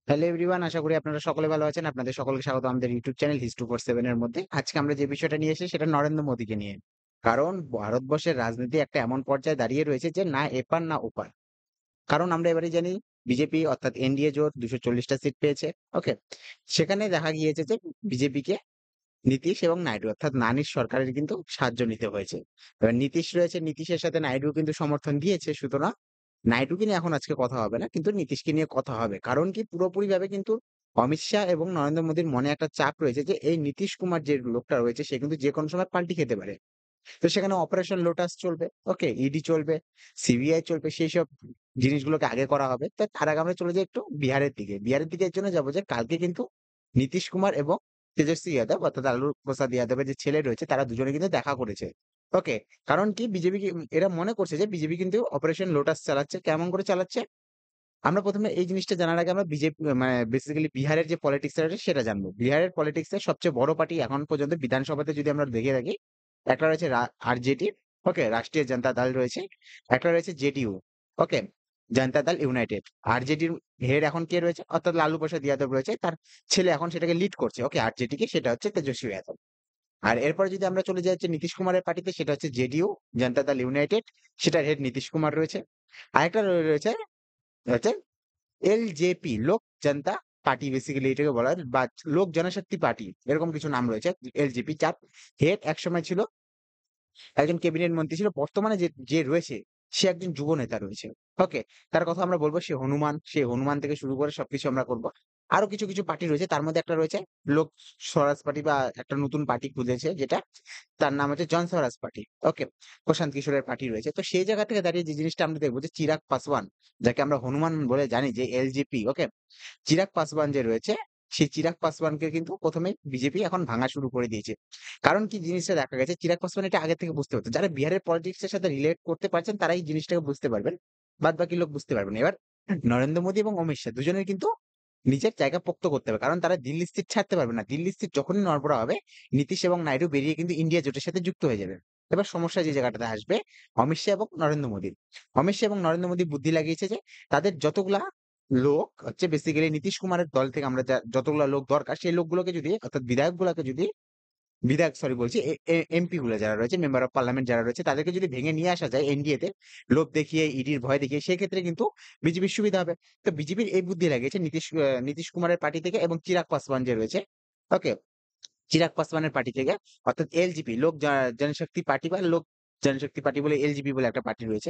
Hello everyone, আশা করি আপনারা সকলে ভালো আছেন। আপনাদের সকলকে স্বাগত আমাদের ইউটিউব চ্যানেল History 47 এর মধ্যে। আজকে আমরা যে বিষয়টা নিয়ে এসেছি সেটা নরেন্দ্র মোদীকে নিয়ে। কারণ ভারতবর্ষের রাজনীতি একটা এমন পর্যায়ে দাঁড়িয়ে রয়েছে যে না এপার না ওপার। কারণ আমরা এবারে জানি বিজেপি অর্থাৎ এনডিএ জোট 240 টা সিট পেয়েছে। ওকে? সেখানে দেখা গিয়েছে যে বিজেপিকে নীতিশ এবং নাইডু অর্থাৎ নানির সরকারের কিন্তু সাহায্য নিতে হয়েছে। এবার নীতিশ রয়েছে, নীতিশের সাথে নাইডু কিন্তু সমর্থন দিয়েছে। সুতরাং নাইডুকে নিয়ে এখন আজকে কথা হবে না, কিন্তু নীতিশকে নিয়ে কথা হবে। কারণ কি পুরোপুরিভাবে কিন্তু অমিত শাহ এবং নরেন্দ্র মোদীর মনে একটা চাপ রয়েছে যে এই নীতিশ কুমার যে লোকটা রয়েছে সে কিন্তু যেকোনো সময় পাল্টি খেতে পারে। তো সেখানে অপারেশন লোটাস চলবে, ওকে, ইডি চলবে, সিবিআই চলবে, সেইসব জিনিসগুলোকে আগে করা হবে। তো তার আগে আমরা চলে যাই একটু বিহারের দিকে। বিহারের দিকে এর জন্য যাবো যে কালকে কিন্তু নীতিশ কুমার এবং তেজস্বী যাদব অর্থাৎ লালু প্রসাদ যাদবের যে ছেলে রয়েছে তারা দুজনে কিন্তু দেখা করেছে। ওকে, কারণ কি বিজেপি এরা মনে করছে যে বিজেপি কিন্তু অপারেশন লোটাস চালাচ্ছে। কেমন করে চালাচ্ছে? আমরা ১ম এ এই জিনিসটা জানার আগে আমরা বিজেপি মানে বেসিক্যালি বিহারের যে পলিটিক্স আছে সেটা জানবো। বিহারের পলিটিক্স এর সবচেয়ে বড় পার্টি এখন পর্যন্ত বিধানসভাতে যদি আমরা দেখে থাকি, একটা রয়েছে আরজেডি, ওকে, রাষ্ট্রীয় জনতা দল রয়েছে। একটা রয়েছে জেডিইউ, ওকে, জনতা দল ইউনাইটেড। আরজেডির হেড এখন কে রয়েছে? অর্থাৎ লালু প্রসাদ যাদব রয়েছে। তার ছেলে এখন সেটাকে লিড করছে। ওকে, আরজেডি কে, সেটা হচ্ছে তেজস্বী যাদব। আর এরপরে যদি আমরা চলে যাই হচ্ছে নীতিশ কুমারের পার্টিতে, সেটা হচ্ছে জেডিইউ, জনতা দল ইউনাইটেড। সেটার হেড নীতিশ কুমার রয়েছে। আরেকটা রয়েছে হচ্ছে এলজেপি, লোক জনতা পার্টি, বেসিক্যালি এটাকে বলা হয়, বা লোক জনশক্তি পার্টি, এরকম কিছু নাম রয়েছে। এলজেপি, যার হেড একসময় ছিল একজন ক্যাবিনেট মন্ত্রী ছিল। বর্তমানে যে যে রয়েছে সে একজন যুব নেতা রয়েছে। ওকে, তার কথা আমরা বলবো। সে হনুমান, সে হনুমান থেকে শুরু করে সবকিছু আমরা করব। আরো কিছু কিছু পার্টি রয়েছে, তার মধ্যে একটা রয়েছে লোক স্বরাজ পার্টি, বা একটা নতুন পার্টি খুঁজেছে যেটা, তার নাম হচ্ছে জন স্বরাজ পার্টি। ওকে, প্রশান্ত কিশোরের পার্টি রয়েছে। তো সেই জায়গা থেকে দাঁড়িয়ে যে জিনিসটা আমরা দেখবো যে চিরাগ পাসওয়ান, যাকে আমরা হনুমান বলে জানি, যে এলজেপি, ওকে, চিরাগ পাসওয়ান যে রয়েছে, সেই চিরাগ পাসওয়ানকে কিন্তু ১ম এ বিজেপি এখন ভাঙা শুরু করে দিয়েছে। কারণ কি জিনিসটা দেখা গেছে, চিরাগ পাসওয়ান এটা আগে থেকে বুঝতে পারত। যারা বিহারের পলিটিক্স এর সাথে রিলেট করতে পারছেন তারাই জিনিসটাকে বুঝতে পারবেন। বাদবাকি লোক বুঝতে পারবে না। এবার নরেন্দ্র মোদী এবং অমিত শাহ দুজনের কিন্তু নিজের জায়গা পোক্ত করতে হবে। কারণ তারা দিল্লির সিট ছাড়তে পারবে না। দিল্লির সিট যখনই নড়বড়ে হবে, নীতিশ এবং নাইডু বেরিয়ে কিন্তু ইন্ডিয়া জোটের সাথে যুক্ত হয়ে যাবে। এবার সমস্যা যে জায়গাটাতে আসবে অমিত শাহ এবং নরেন্দ্র মোদীর। অমিত শাহ এবং নরেন্দ্র মোদী বুদ্ধি লাগিয়েছে যে তাদের যতগুলা লোক হচ্ছে বেসিক্যালি নীতিশ কুমারের দল থেকে আমরা যতগুলা লোক দরকার সেই লোকগুলোকে যদি, অর্থাৎ বিধায়কগুলোকে যদি, বিধায়ক সরি বলছি, এমপি গুলো যারা রয়েছে, মেম্বার অফ পার্লামেন্ট যারা রয়েছে, তাদেরকে যদি ভেঙে নিয়ে আসা যায় এনডিএ তে, লোভ দেখিয়ে, ইডির ভয় দেখিয়ে, সেক্ষেত্রে কিন্তু বিজেপির সুবিধা হবে। তো বিজেপির এই বুদ্ধি লাগিয়েছে নীতিশ কুমারের পার্টি থেকে এবং চিরাগ পাসওয়ান যে রয়েছে, ওকে, চিরাগ পাসওয়ানের পার্টি থেকে, অর্থাৎ এলজিপি, লোক জনশক্তি পার্টি, বা লোক জনশক্তি পার্টি বলে এলজিপি বলে একটা পার্টি রয়েছে।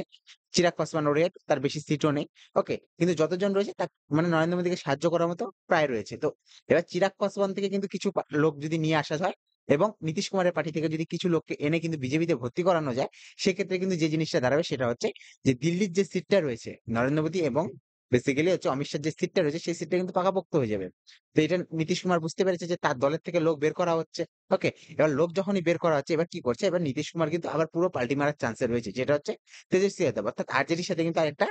চিরাগ পাসওয়ান ওর head, তার বেশি সিটও নেই। ওকে, কিন্তু যতজন রয়েছে তার মানে নরেন্দ্র মোদীকে সাহায্য করার মতো প্রায় রয়েছে। তো এবার চিরাগ পাসওয়ান থেকে কিন্তু কিছু লোক যদি নিয়ে আসা হয় এবং নীতিশ কুমারের পার্টি থেকে যদি কিছু লোককে এনে কিন্তু বিজেপিতে ভর্তি করানো যায়, সেক্ষেত্রে কিন্তু যে জিনিসটা দাঁড়াবে সেটা হচ্ছে যে দিল্লির যে সিটটা রয়েছে নরেন্দ্র মোদী এবং বেসিক্যালি হচ্ছে অমিত শাহর যে সিটটা রয়েছে সেই সিটটা কিন্তু পাকাপোক্ত হয়ে যাবে। তো এটা নীতিশ কুমার বুঝতে পেরেছে যে তার দলের থেকে লোক বের করা হচ্ছে। ওকে, এবার লোক যখনই বের করা হচ্ছে, এবার কি করছে, এবার নীতিশ কুমার কিন্তু আবার পুরো পাল্টি মারার চান্সে রয়েছে, যেটা হচ্ছে তেজস্বী যাদব, অর্থাৎ আরজেডির সাথে কিন্তু আরেকটা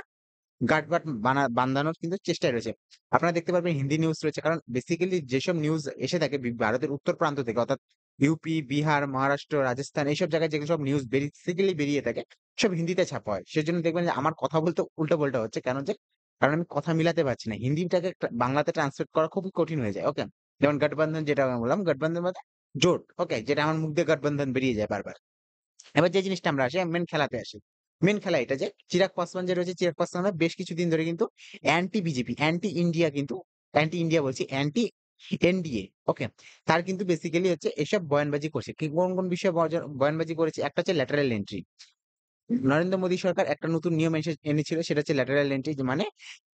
গাঁটবাট বাঁধানোর কিন্তু চেষ্টায় রয়েছে। আপনারা দেখতে পারবেন হিন্দি নিউজ রয়েছে, কারণ বেসিক্যালি যেসব নিউজ এসে থাকে ভারতের উত্তর প্রান্ত থেকে, অর্থাৎ ইউপি, বিহার, মহারাষ্ট্র, রাজস্থান, এইসব জায়গায় যেগুলো সব নিউজ বেসিক্যালি বেরিয়ে থাকে সব হিন্দিতে ছাপা হয়। সেজন্য দেখবেন যে আমার কথা বলতে উল্টো পাল্টা হচ্ছে, কেন যে কারণ আমি কথা মিলাতে পারছি না, হিন্দিটাকে বাংলাতে ট্রান্সলেট করা খুবই কঠিন হয়ে যায়। ওকে, যেমন গঠবন্ধন, যেটা আমি বললাম, গঠবন্ধন মানে জোট। ওকে, যেটা আমার মুখ দিয়ে গঠবন্ধন বেরিয়ে যায় বারবার। এবার যে জিনিসটা আমরা আসি, মেন খেলাতে আসি। মেন খেলা এটা যে চিরাগ পাসওয়ান যে রয়েছে, চিরাগ পাসওয়ান বেশ কিছুদিন ধরে কিন্তু অ্যান্টি বিজেপি, অ্যান্টি ইন্ডিয়া, কিন্তু অ্যান্টি ইন্ডিয়া বলছি, অ্যান্টি এনডিএ। ওকে, তার কিন্তু বেসিক্যালি হচ্ছে এসব বয়ানবাজি করছে। কি কোন কোন বিষয়ে বয়ানবাজি করেছে? একটা হচ্ছে ল্যাটারাল এন্ট্রি। নরেন্দ্র মোদী সরকার একটা নতুন নিয়ম এনেছিল, সেটা হচ্ছে ল্যাটারাল এন্ট্রি, মানে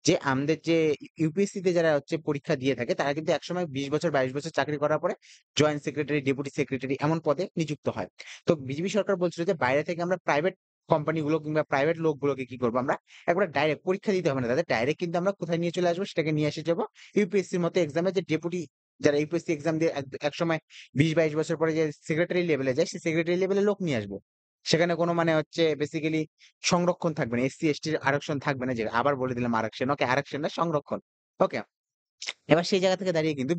যে আমাদের যে ইউপিএসসি তে যারা হচ্ছে পরীক্ষা দিয়ে থাকে তারা কিন্তু একসময় 20 বছর 22 বছর চাকরি করার পরে জয়েন্ট সেক্রেটারি, ডেপুটি সেক্রেটারি এমন পদে নিযুক্ত হয়। তো বিজেপি সরকার বলছিল যে বাইরে থেকে আমরা প্রাইভেট কোম্পানিগুলো কিংবা প্রাইভেট লোকগুলোকে কি করবো, আমরা একবার ডাইরেক্ট পরীক্ষা দিতে হবে না তাদের, ডাইরেক্ট কিন্তু আমরা কোথায় নিয়ে চলে আসবো, সেটাকে নিয়ে এসে যাবো ইউপিএসসির মতো এক্সামে, যে ডেপুটি যারা ইউপিএসসি এক্সাম দিয়ে এক সময় 20-22 বছর পরে যে সেক্রেটারি লেভেলে যায়, সেই সেক্রেটারি লেভেলে লোক নিয়ে আসবো। সেখানে কোনো মানে হচ্ছে বেসিক্যালি সংরক্ষণ থাকবে না, এসসি এসটির আরক্ষণ থাকবে না, যে আবার বলে দিলাম আরক্ষণ, ওকে, আরক্ষণ না, সংরক্ষণ। ওকে, এবার সেই জায়গা থেকে দাঁড়িয়ে কিন্তু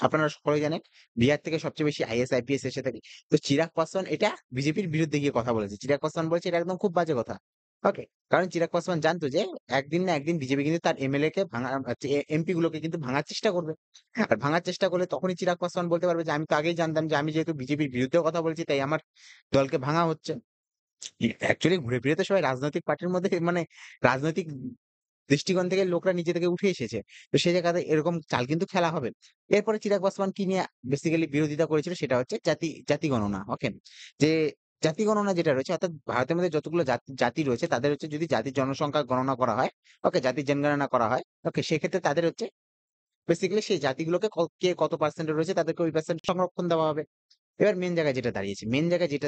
আপনারা সকলেই জানেন বিহার থেকে সবচেয়ে বেশি আইএস আইপিএস এসে থাকে। তো চিরাগ পাসওয়ান এটা বিজেপির বিরুদ্ধে গিয়ে কথা বলেছে। চিরাগ পাসওয়ান বলেছে এটা একদম খুব বাজে কথা। ওকে। কারণ চিরাগ পাসওয়ান জানতো যে একদিন না একদিন বিজেপি কিন্তু তার এমএলএ কে ভাঙা এমপি গুলোকে কিন্তু ভাঙার চেষ্টা করবে। আর ভাঙার চেষ্টা করলে তখনই চিরাগ পাসওয়ান বলতে পারবে যে আমি তো আগেই জানতাম যে আমি যেহেতু বিজেপির বিরুদ্ধে কথা বলছি তাই আমার দলকে ভাঙা হচ্ছে। অ্যাকচুয়ালি ঘুরে ফিরে তো সবাই রাজনৈতিক পার্টির মধ্যে মানে রাজনৈতিক দৃষ্টিকোণ থেকে লোকরা নিজে থেকে উঠে এসেছে। তো সেই জায়গাতে এরকম চাল কিন্তু খেলা হবে। এরপরে চিরাগ পাসওয়ান কি নিয়ে বেসিক্যালি বিরোধিতা করেছিল সেটা হচ্ছে জাতি গণনা। ওকে? যে জাতি গণনা যেটা রয়েছে অর্থাৎ ভারতের মধ্যে যতগুলো জাতি রয়েছে তাদের হচ্ছে যদি জাতির জনসংখ্যা গণনা করা হয়, ওকে? জাতির জনগণনা করা হয়, ওকে? সেক্ষেত্রে তাদের হচ্ছে বেসিক্যালি সেই জাতিগুলোকে কে কত পার্সেন্টে রয়েছে তাদেরকে ওই পার্সেন্ট সংরক্ষণ দেওয়া হবে। এবার মেইন জায়গায় যেটা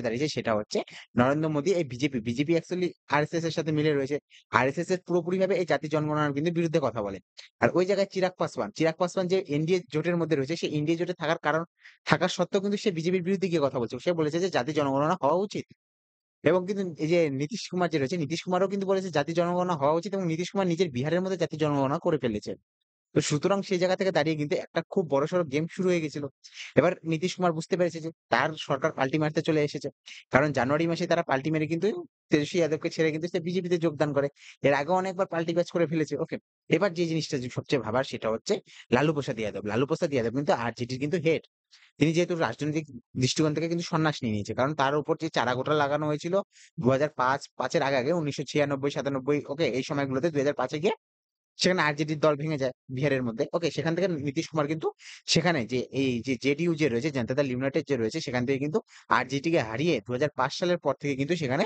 দাঁড়িয়েছে সেটা হচ্ছে নরেন্দ্র মোদী এই বিজেপি অ্যাকচুয়ালি আরএসএস এর সাথে মিলে রয়েছে। আরএসএস এর পুরোপুরিভাবে এই জাতি জনগণনার কিন্তু বিরুদ্ধে কথা বলে। আর ওই জায়গায় চিরাগ পাসওয়ান যে এনডিএ জোটের মধ্যে রয়েছে, সেই এনডিএ জোটে থাকার সত্ত্বেও কিন্তু সে বিজেপির বিরুদ্ধে গিয়ে কথা বলছে। সে বলেছে যে জাতি জনগণনা হওয়া উচিত। এবং কিন্তু এই যে নীতিশ কুমার যে রয়েছে, নীতিশ কুমারও কিন্তু বলেছে জাতি জনগণনা হওয়া উচিত এবং নীতিশ কুমার নিজের বিহারের মধ্যে জাতি জনগণনা করে ফেলেছে। তো সুতরাং সেই জায়গা থেকে দাঁড়িয়ে কিন্তু একটা খুব বড়সড় গেম শুরু হয়ে গেছিল। এবার নীতিশ কুমার বুঝতে পেরেছে যে তার সরকার পাল্টি মারতে চলে এসেছে। কারণ জানুয়ারি মাসে তারা পাল্টি মেরে কিন্তু তেজস্বী যাদবকে ছেড়ে কিন্তু সে বিজেপিতে যোগদান করে। এর আগেও অনেকবার পাল্টি বাজ করে ফেলেছে। ওকে। এবার যে জিনিসটা যে সবচেয়ে ভাবার সেটা হচ্ছে লালু প্রসাদ যাদব। লালু প্রসাদ যাদব কিন্তু আরজেডির কিন্তু হেড। তিনি যেহেতু রাজনৈতিক দৃষ্টিকোণ থেকে কিন্তু সন্ন্যাস নিয়ে নিয়েছে। কারণ তার উপর যে চারাঘোটা লাগানো হয়েছিল ২০০৫ এর আগে ১৯৯৬-৯৭ ওকে এই সময়গুলোতে ২০০৫ এ গিয়ে সেখানে আরজেডির দল ভেঙে যায় বিহারের মধ্যে। ওকে সেখান থেকে নীতিশ কুমার কিন্তু সেখানে যে এই যে জেডিইউ যে রয়েছে জনতা দল ইউনাইটেড যে রয়েছে সেখান থেকে কিন্তু আরজেডিকে হারিয়ে ২০০৫ সালের পর থেকে কিন্তু সেখানে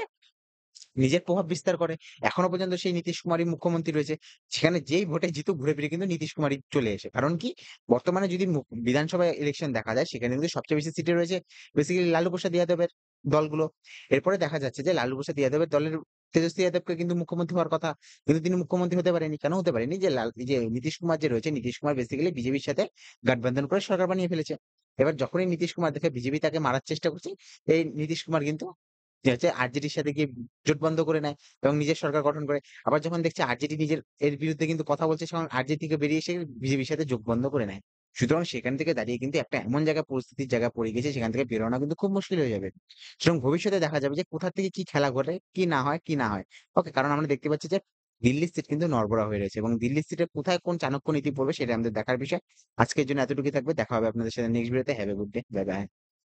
নিজের প্রভাব বিস্তার করে। এখনো পর্যন্ত সেই নীতিশ কুমারই মুখ্যমন্ত্রী রয়েছে। সেখানে যেই ভোটে জিতুক ঘুরে ফিরে কিন্তু নীতিশ কুমারই চলে আসে। কারণ কি? বর্তমানে যদি বিধানসভা ইলেকশন দেখা যায় সেখানে কিন্তু সবচেয়ে বেশি সিটে রয়েছে বেসিক্যালি লালু প্রসাদ যাদবের দলগুলো। এরপরে দেখা যাচ্ছে যে লালু প্রসাদ যাদবের দলের তেজস্বী যাদবকে কিন্তু মুখ্যমন্ত্রী হওয়ার কথা। কিন্তু তিনি মুখ্যমন্ত্রী হতে পারেনি। কেন হতে পারেনি? যে এই যে নীতিশ কুমার যে রয়েছে, নীতিশ কুমার বেসিক্যালি বিজেপির সাথে গাঠবন্ধন করে সরকার বানিয়ে ফেলেছে। এবার যখনই নীতিশ কুমার দেখে বিজেপি তাকে মারার চেষ্টা করছে, এই নীতিশ কুমার কিন্তু যে হচ্ছে আরজেডির সাথে গিয়ে জোট বন্ধ করে নেয় এবং নিজের সরকার গঠন করে। আবার যখন দেখছে আরজেডি নিজের এর বিরুদ্ধে কিন্তু কথা বলছে তখন আরজেডি থেকে বেরিয়ে এসে বিজেপির সাথে জোট বন্ধ করে নেয়। সুতরাং সেখান থেকে দাঁড়িয়ে কিন্তু একটা এমন জায়গায় পরিস্থিতির জায়গায় পড়ে গেছে সেখান থেকে বেরোনো কিন্তু খুব মুশকিল হয়ে যাবে। সুতরাং ভবিষ্যতে দেখা যাবে যে কোথা থেকে কি খেলা ঘটে, কি না হয়। ওকে কারণ আমরা দেখতে পাচ্ছি যে দিল্লির সিট কিন্তু নড়বড়ে হয়ে রয়েছে এবং দিল্লির সিটে কোথায় কোন চাণক্য নীতি পড়বে সেটা আমাদের দেখার বিষয়। আজকের জন্য এতটুকুই থাকবে। দেখা হবে আপনাদের সাথে নেক্সট ভিডিওতে। Have a good day. Bye bye.